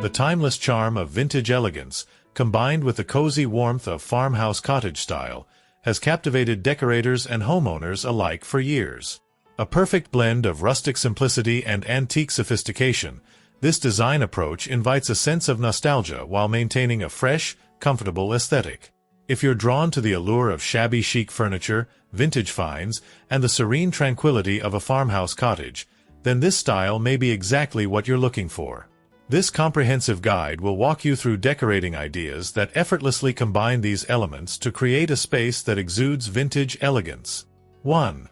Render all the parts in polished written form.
The timeless charm of vintage elegance, combined with the cozy warmth of farmhouse cottage style, has captivated decorators and homeowners alike for years. A perfect blend of rustic simplicity and antique sophistication, this design approach invites a sense of nostalgia while maintaining a fresh, comfortable aesthetic. If you're drawn to the allure of shabby chic furniture, vintage finds, and the serene tranquility of a farmhouse cottage, then this style may be exactly what you're looking for. This comprehensive guide will walk you through decorating ideas that effortlessly combine these elements to create a space that exudes vintage elegance. 1.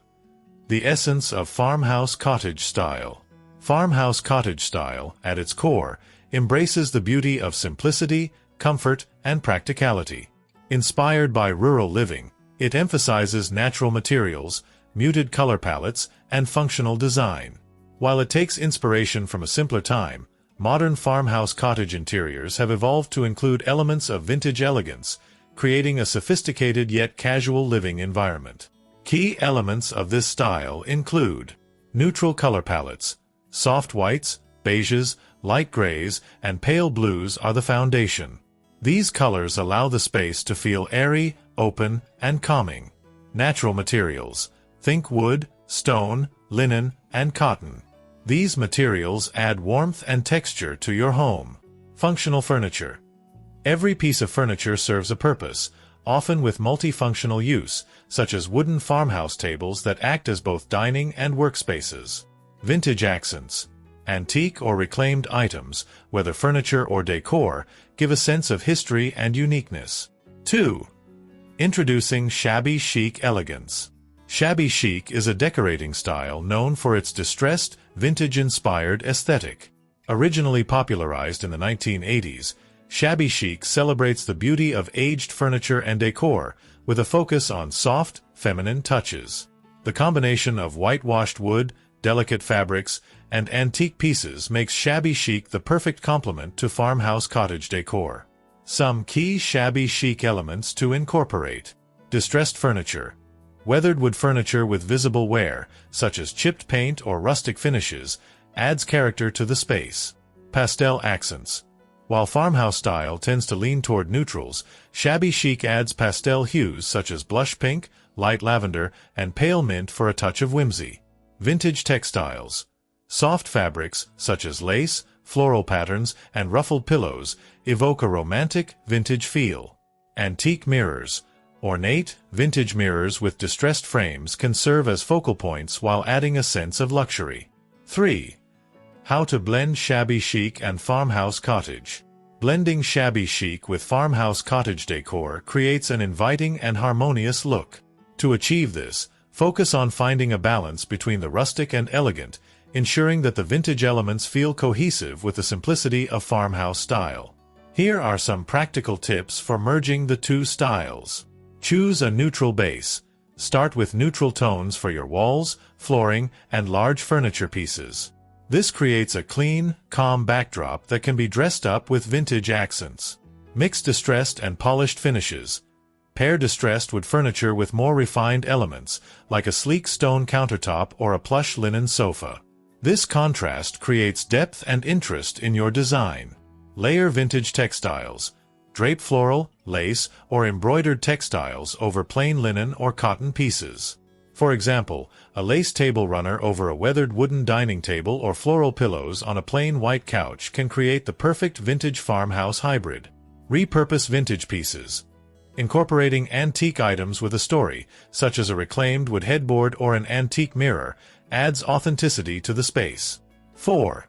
The essence of farmhouse cottage style. Farmhouse cottage style, at its core, embraces the beauty of simplicity, comfort, and practicality. Inspired by rural living, it emphasizes natural materials, muted color palettes, and functional design. While it takes inspiration from a simpler time, modern farmhouse cottage interiors have evolved to include elements of vintage elegance, creating a sophisticated yet casual living environment. Key elements of this style include neutral color palettes. Soft whites, beiges, light grays, and pale blues are the foundation. These colors allow the space to feel airy, open, and calming. Natural materials. Think wood, stone, linen, and cotton. These materials add warmth and texture to your home. Functional furniture. Every piece of furniture serves a purpose, often with multifunctional use, such as wooden farmhouse tables that act as both dining and workspaces. Vintage accents. Antique or reclaimed items, whether furniture or decor, give a sense of history and uniqueness. 2. Introducing shabby chic elegance. Shabby chic is a decorating style known for its distressed, vintage-inspired aesthetic. Originally popularized in the 1980s, shabby chic celebrates the beauty of aged furniture and decor, with a focus on soft, feminine touches. The combination of whitewashed wood, delicate fabrics, and antique pieces makes shabby chic the perfect complement to farmhouse cottage decor. Some key shabby chic elements to incorporate. Distressed furniture. Weathered wood furniture with visible wear, such as chipped paint or rustic finishes, adds character to the space. Pastel accents. While farmhouse style tends to lean toward neutrals, shabby chic adds pastel hues such as blush pink, light lavender, and pale mint for a touch of whimsy. Vintage textiles. Soft fabrics, such as lace, floral patterns, and ruffled pillows, evoke a romantic, vintage feel. Antique mirrors. Ornate, vintage mirrors with distressed frames can serve as focal points while adding a sense of luxury. 3. How to blend shabby chic and farmhouse cottage. Blending shabby chic with farmhouse cottage decor creates an inviting and harmonious look. To achieve this, focus on finding a balance between the rustic and elegant, ensuring that the vintage elements feel cohesive with the simplicity of farmhouse style. Here are some practical tips for merging the two styles. Choose a neutral base. Start with neutral tones for your walls, flooring, and large furniture pieces. This creates a clean, calm backdrop that can be dressed up with vintage accents. Mix distressed and polished finishes. Pair distressed wood furniture with more refined elements, like a sleek stone countertop or a plush linen sofa. This contrast creates depth and interest in your design. Layer vintage textiles. Drape floral, lace, or embroidered textiles over plain linen or cotton pieces. For example, a lace table runner over a weathered wooden dining table or floral pillows on a plain white couch can create the perfect vintage farmhouse hybrid. Repurpose vintage pieces. Incorporating antique items with a story, such as a reclaimed wood headboard or an antique mirror, adds authenticity to the space. 4.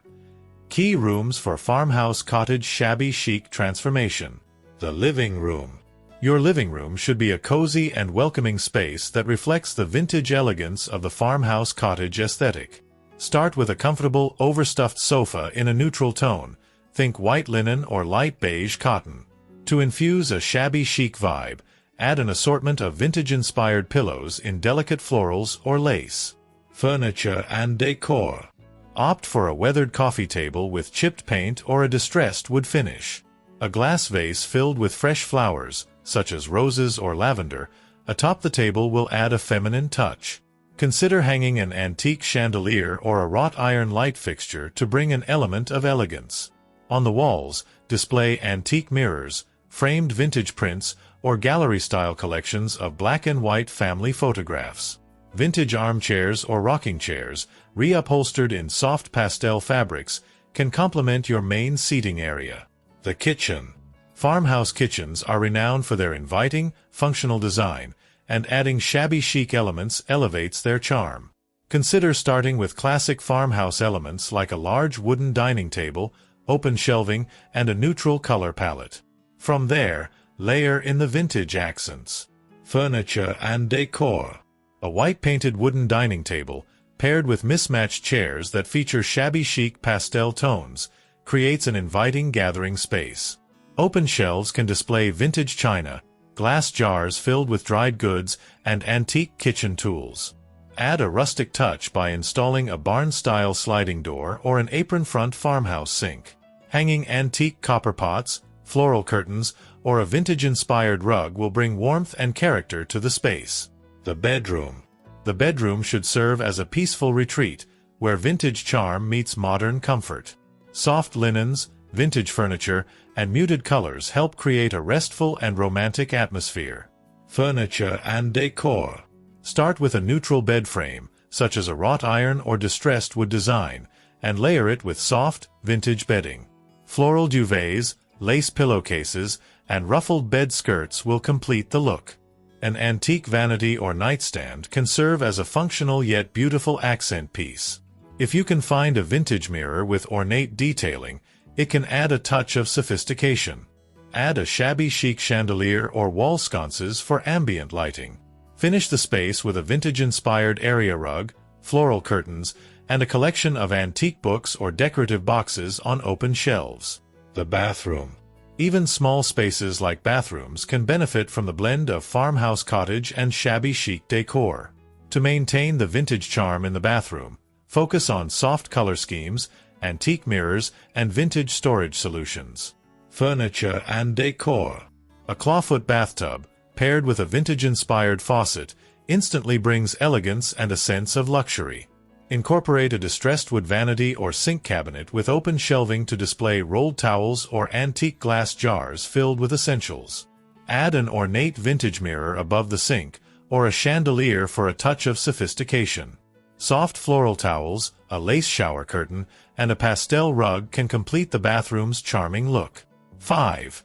Key rooms for farmhouse cottage shabby chic transformation. The living room. Your living room should be a cozy and welcoming space that reflects the vintage elegance of the farmhouse cottage aesthetic. Start with a comfortable, overstuffed sofa in a neutral tone. Think white linen or light beige cotton. To infuse a shabby chic vibe, add an assortment of vintage-inspired pillows in delicate florals or lace. Furniture and Decor. Opt for a weathered coffee table with chipped paint or a distressed wood finish. A glass vase filled with fresh flowers, such as roses or lavender, atop the table will add a feminine touch. Consider hanging an antique chandelier or a wrought iron light fixture to bring an element of elegance. On the walls, display antique mirrors, framed vintage prints, or gallery-style collections of black and white family photographs. Vintage armchairs or rocking chairs, reupholstered in soft pastel fabrics, can complement your main seating area. The kitchen. Farmhouse kitchens are renowned for their inviting, functional design, and adding shabby chic elements elevates their charm. Consider starting with classic farmhouse elements like a large wooden dining table, open shelving, and a neutral color palette. From there, layer in the vintage accents. Furniture and Decor. A white-painted wooden dining table, paired with mismatched chairs that feature shabby chic pastel tones, creates an inviting gathering space. Open shelves can display vintage china, glass jars filled with dried goods, and antique kitchen tools. Add a rustic touch by installing a barn-style sliding door or an apron-front farmhouse sink. Hanging antique copper pots, floral curtains, or a vintage-inspired rug will bring warmth and character to the space. The bedroom. The bedroom should serve as a peaceful retreat, where vintage charm meets modern comfort. Soft linens, vintage furniture, and muted colors help create a restful and romantic atmosphere. Furniture and Decor. Start with a neutral bed frame, such as a wrought iron or distressed wood design, and layer it with soft, vintage bedding. Floral duvets, lace pillowcases, and ruffled bed skirts will complete the look. An antique vanity or nightstand can serve as a functional yet beautiful accent piece. If you can find a vintage mirror with ornate detailing, it can add a touch of sophistication. Add a shabby chic chandelier or wall sconces for ambient lighting. Finish the space with a vintage-inspired area rug, floral curtains, and a collection of antique books or decorative boxes on open shelves. The bathroom. Even small spaces like bathrooms can benefit from the blend of farmhouse cottage and shabby chic decor. To maintain the vintage charm in the bathroom, focus on soft color schemes, antique mirrors, and vintage storage solutions. Furniture and Decor. A clawfoot bathtub, paired with a vintage-inspired faucet, instantly brings elegance and a sense of luxury. Incorporate a distressed wood vanity or sink cabinet with open shelving to display rolled towels or antique glass jars filled with essentials. Add an ornate vintage mirror above the sink, or a chandelier for a touch of sophistication. Soft floral towels, a lace shower curtain, and a pastel rug can complete the bathroom's charming look. 5.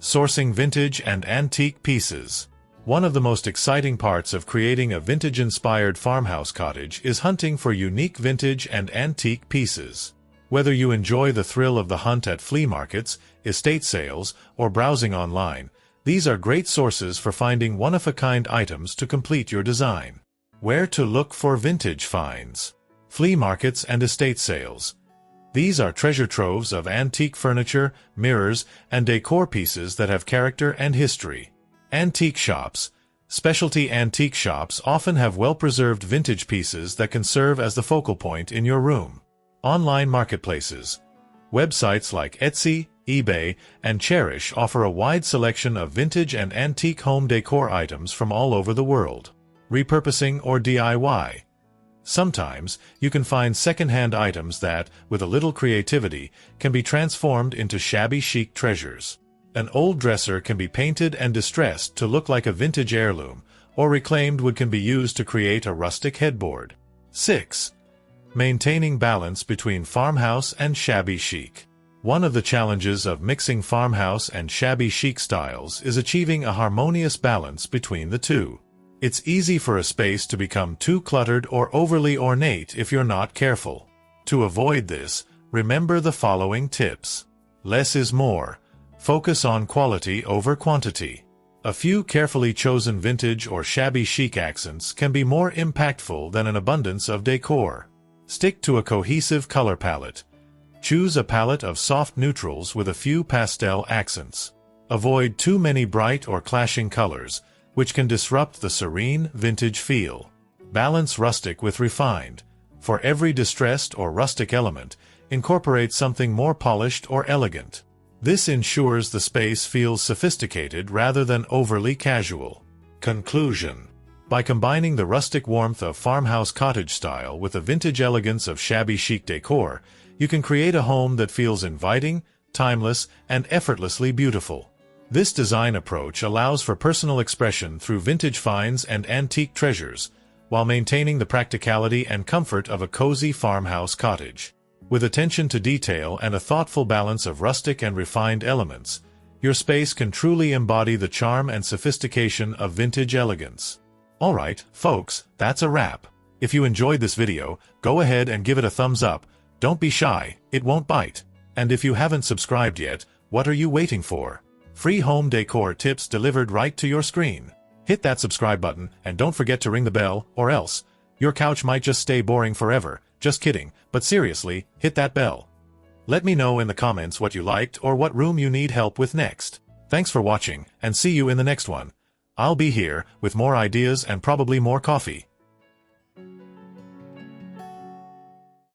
Sourcing vintage and antique pieces. One of the most exciting parts of creating a vintage-inspired farmhouse cottage is hunting for unique vintage and antique pieces. Whether you enjoy the thrill of the hunt at flea markets, estate sales, or browsing online, these are great sources for finding one-of-a-kind items to complete your design. Where to look for vintage finds. Flea markets and estate sales. These are treasure troves of antique furniture, mirrors, and decor pieces that have character and history. Antique shops. Specialty antique shops often have well-preserved vintage pieces that can serve as the focal point in your room. Online marketplaces. Websites like Etsy, eBay, and Cherish offer a wide selection of vintage and antique home decor items from all over the world. Repurposing or DIY. Sometimes, you can find second-hand items that, with a little creativity, can be transformed into shabby chic treasures. An old dresser can be painted and distressed to look like a vintage heirloom, or reclaimed wood can be used to create a rustic headboard. 6. Maintaining balance between farmhouse and shabby chic. One of the challenges of mixing farmhouse and shabby chic styles is achieving a harmonious balance between the two. It's easy for a space to become too cluttered or overly ornate if you're not careful. To avoid this, remember the following tips. Less is more. Focus on quality over quantity. A few carefully chosen vintage or shabby chic accents can be more impactful than an abundance of decor. Stick to a cohesive color palette. Choose a palette of soft neutrals with a few pastel accents. Avoid too many bright or clashing colors, which can disrupt the serene, vintage feel. Balance rustic with refined. For every distressed or rustic element, incorporate something more polished or elegant. This ensures the space feels sophisticated rather than overly casual. Conclusion. By combining the rustic warmth of farmhouse cottage style with the vintage elegance of shabby chic decor, you can create a home that feels inviting, timeless, and effortlessly beautiful. This design approach allows for personal expression through vintage finds and antique treasures, while maintaining the practicality and comfort of a cozy farmhouse cottage. With attention to detail and a thoughtful balance of rustic and refined elements, your space can truly embody the charm and sophistication of vintage elegance. Alright, folks, that's a wrap. If you enjoyed this video, go ahead and give it a thumbs up. Don't be shy, it won't bite. And if you haven't subscribed yet, what are you waiting for? Free home decor tips delivered right to your screen. Hit that subscribe button and don't forget to ring the bell, or else your couch might just stay boring forever. Just kidding, but seriously, hit that bell. Let me know in the comments what you liked or what room you need help with next. Thanks for watching, and see you in the next one. I'll be here with more ideas and probably more coffee.